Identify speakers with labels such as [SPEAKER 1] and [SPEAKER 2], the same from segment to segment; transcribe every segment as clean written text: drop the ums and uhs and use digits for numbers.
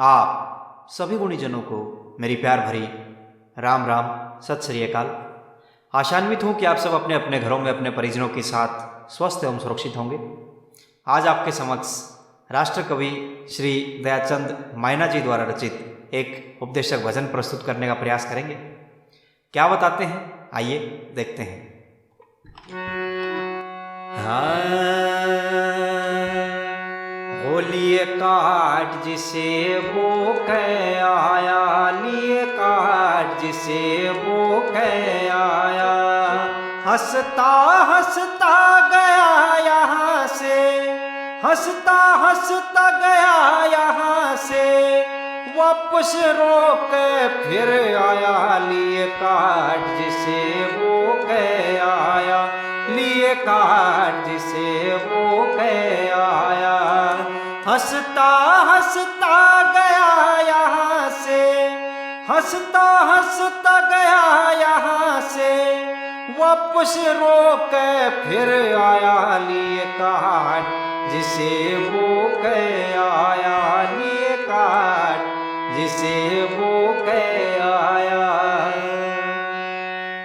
[SPEAKER 1] आप सभी गुणीजनों को मेरी प्यार भरी राम राम सत श्री अकाल। आशान्वित हूँ कि आप सब अपने अपने घरों में अपने परिजनों के साथ स्वस्थ एवं सुरक्षित होंगे। आज आपके समक्ष राष्ट्र कवि श्री दयाचंद मायना जी द्वारा रचित एक उपदेशक भजन प्रस्तुत करने का प्रयास करेंगे। क्या बताते हैं, आइए देखते हैं। लिए काट जिसे वो कह आया, लिए काट जिसे वो कह आया, हंसता हंसता गया यहाँ से, हंसता हंसता गया यहाँ से, वापस रोक फिर आया। लिए काट जिसे वो कह आया, लिए काट जिसे वो कह आया, हंसता हंसता गया यहाँ से, हंसता हंसता गया यहाँ से, वापस रोक फिर आया। लिए काट जिसे वो कह आया, लिए काट जिसे वो कह आया।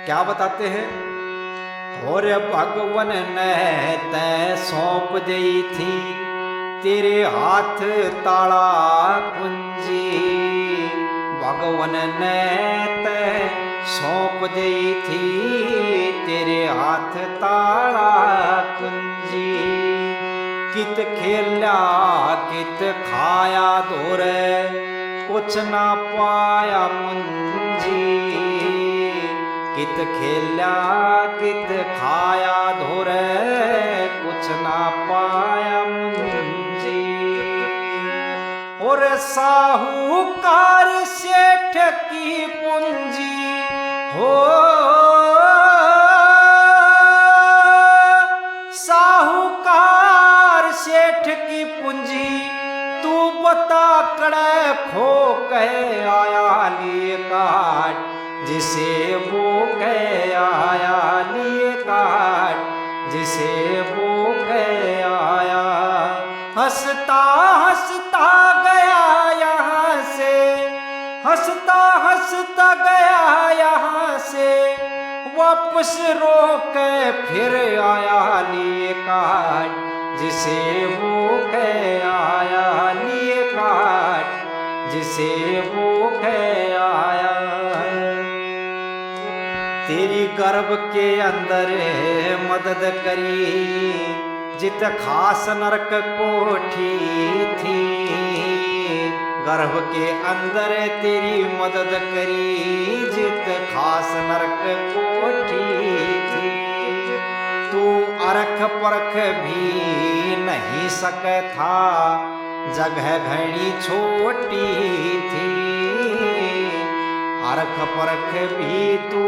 [SPEAKER 1] क्या बताते हैं? और भगवन ने तय सौंप दी थी तेरे हाथ ताला कुंजी, भगवन ने तय सौंप दी थी तेरे हाथ ताला कुंजी। कित खेला कित खाया धोरे, कुछ ना पाया मुंजी, कित खेला कित खाया धोरे, कुछ ना पाया मुंजी। और साहूकार सेठ की पूंजी हो, साहूकार सेठ की पूंजी, तू बता कड़े खो कह आया। लिए काट जिसे वो कह आया, लिए काट जिसे वो कह आया, हंसता हंसता गया यहाँ से, हंसता हंसता गया यहाँ से, वापस रोक फिर आया। लिए काट जिसे वो कह आया, लिए काट जिसे वो कह आया। तेरी गर्भ के अंदर मदद करी जित खास नरक कोठी थी, गर्भ के अंदर तेरी मदद करी जित खास नरक कोठी थी। तू अरख परख भी नहीं सके था, जगह घनी छोटी थी, अरख परख भी तू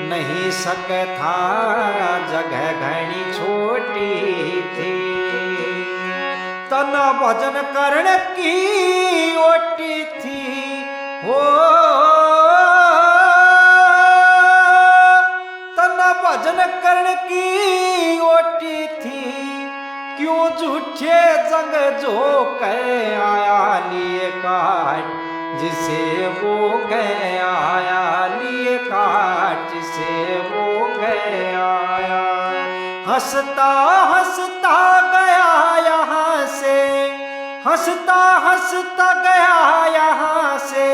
[SPEAKER 1] नहीं सके था, जगह घनी छोटी थी। तना भजन करण की ओटी थी हो, तना भजन करण की ओटी थी, क्यों झूठे जंग जो कह आया। लिए काट जिसे वो कह आया, लिए काट जिसे वो कह आया, हंसता हंसता गया यहाँ से, हंसता हंसता गया यहाँ से,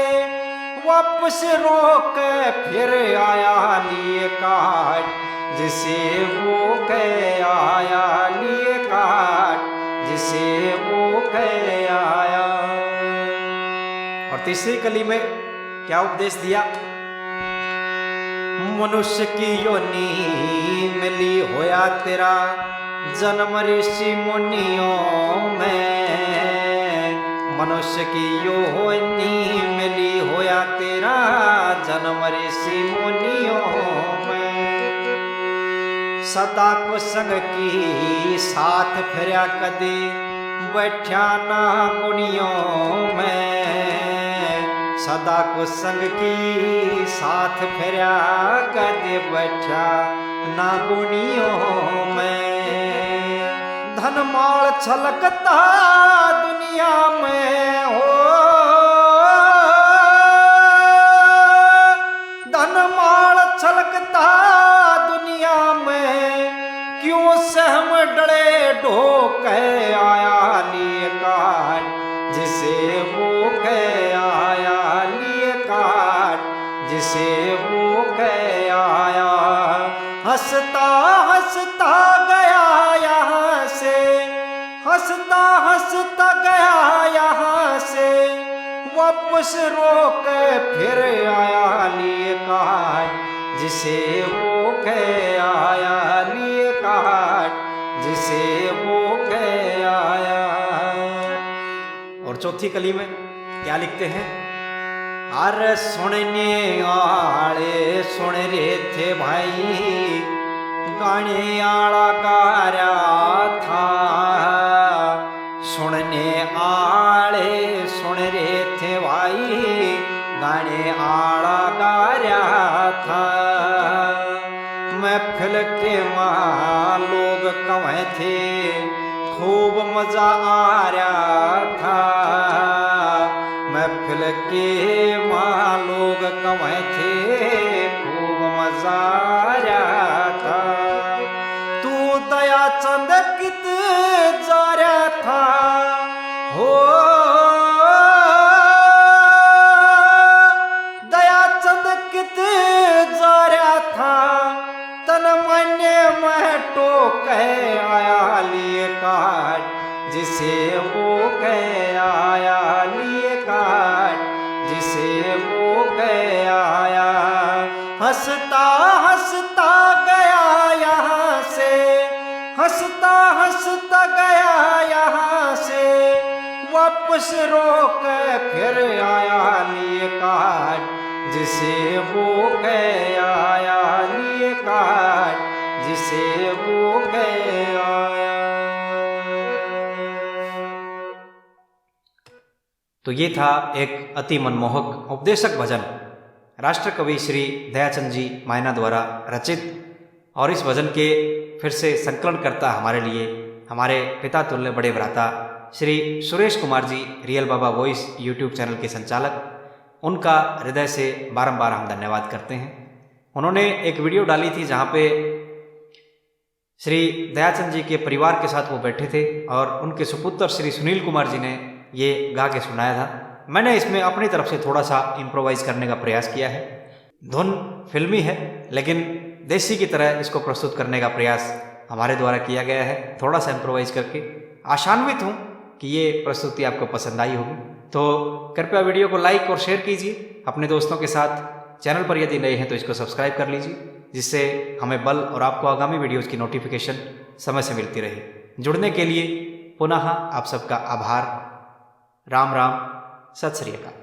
[SPEAKER 1] वापस रोक फिर आया। लिए काट जिसे वो कह आया, लिए काट जिसे वो कह आया। और तीसरी कली में क्या उपदेश दिया? मनुष्य की योनि मिली होया तेरा जन्म ऋषि मुनियों में, मनुष्य की योनि मिली होया तेरा जन्म ऋषि मुनियों में। सदा को संग की साथ फिरया कदे बैठा ना गुनियों में, सदा को संग की साथ फिरया कदे बैठा ना गुनियों में। धन माल छलकता दुनिया में हो, हंसता हंसता गया यहाँ से, वापस रोक फिर आया लिए काट, जिसे वो कह आया लिए काट, जिसे वो कह आया। और चौथी कली में क्या लिखते हैं? अरे सुनने आले सुन रहे थे भाई, गाने आला गा रहा था। सुनने आले सुन रहे थे भाई, गाने आला गा रहा था। महफिल के मां लोग कहे थे, खूब मजा आ रहा था। महफिल के मां लोग कहे थे, खूब मजा आ रहा था। तू दया चंद कित जा रहा था, हो दया चंद कित जा रहा था। तन मन में टोक आया लिए काट, जिसे वो कह आया लिए काट, जिसे वो कह आया। हंसता हंसता गया यहाँ से, हंसता हंसता गया यहाँ से, वापस रोक फिर आया लिए काट, जिसे वो कह आया लिए काट, जिसे वो कह आया। तो ये था एक अति मनमोहक उपदेशक भजन राष्ट्र कवि श्री दयाचंद जी मायना द्वारा रचित। और इस भजन के फिर से संकलन करता हमारे लिए हमारे पिता तुल्य बड़े भ्राता श्री सुरेश कुमार जी, रियल बाबा वॉइस यूट्यूब चैनल के संचालक। उनका हृदय से बारंबार हम धन्यवाद करते हैं। उन्होंने एक वीडियो डाली थी जहाँ पे श्री दयाचंद जी के परिवार के साथ वो बैठे थे और उनके सुपुत्र श्री सुनील कुमार जी ने ये गा के सुनाया था। मैंने इसमें अपनी तरफ से थोड़ा सा इम्प्रोवाइज करने का प्रयास किया है। धुन फिल्मी है लेकिन देसी की तरह इसको प्रस्तुत करने का प्रयास हमारे द्वारा किया गया है, थोड़ा सा इम्प्रोवाइज करके। आशान्वित हूँ कि ये प्रस्तुति आपको पसंद आई होगी। तो कृपया वीडियो को लाइक और शेयर कीजिए अपने दोस्तों के साथ। चैनल पर यदि नए हैं तो इसको सब्सक्राइब कर लीजिए, जिससे हमें बल और आपको आगामी वीडियोज़ की नोटिफिकेशन समय से मिलती रहे। जुड़ने के लिए पुनः आप सबका आभार। राम राम, सत श्री अकाल।